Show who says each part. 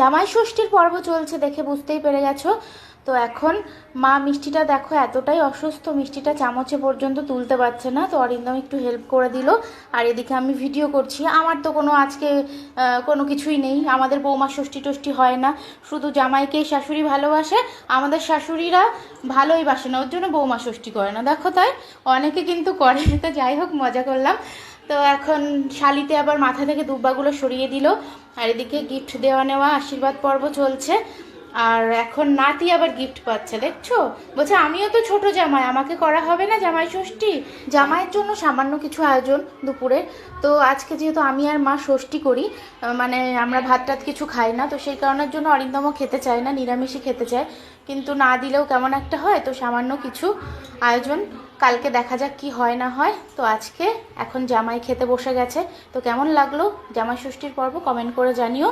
Speaker 1: জামাই ষষ্ঠীর পর্ব চলছে দেখে বুঝতেই পেরে গেছো। তো এখন মা মিষ্টিটা দেখো এতটাই অসুস্থ, মিষ্টিটা চামচে পর্যন্ত তুলতে পারছে না। তো অরিন্দম একটু হেল্প করে দিল, আর এদিকে আমি ভিডিও করছি। আমার তো কোনো আজকে কোনো কিছুই নেই, আমাদের বৌমা ষষ্ঠী টষ্ঠী হয় না, শুধু জামাইকেই শাশুড়ি ভালোবাসে। আমাদের শাশুড়িরা ভালোই বাসে না, ওর জন্য বৌমা ষষ্ঠী করে না দেখো। তাই অনেকে কিন্তু করে। তো যাই হোক, মজা করলাম। তো এখন শালিতে আবার মাথা থেকে দুব্বাগুলো সরিয়ে দিল, আর এদিকে গিফট দেওয়া নেওয়া আশীর্বাদ পর্ব চলছে। আর এখন নাতি আবার গিফট পাচ্ছে দেখছো, বলছে আমিও তো ছোট জামাই, আমাকে করা হবে না জামাই ষষ্ঠী। জামাইয়ের জন্য সামান্য কিছু আয়োজন দুপুরে। তো আজকে যেহেতু আমি আর মা ষষ্ঠী করি, মানে আমরা ভাত টাত কিছু খাই না, তো সেই কারণের জন্য অরিন্দমও খেতে চায় না, নিরামিষই খেতে চায়। কিন্তু না দিলেও কেমন একটা হয়, তো সামান্য কিছু আয়োজন, কালকে দেখা যাক কি হয় না হয়। তো আজকে এখন জামাই খেতে বসে গেছে। তো কেমন লাগলো জামাই ষষ্ঠীর পর্ব কমেন্ট করে জানিও।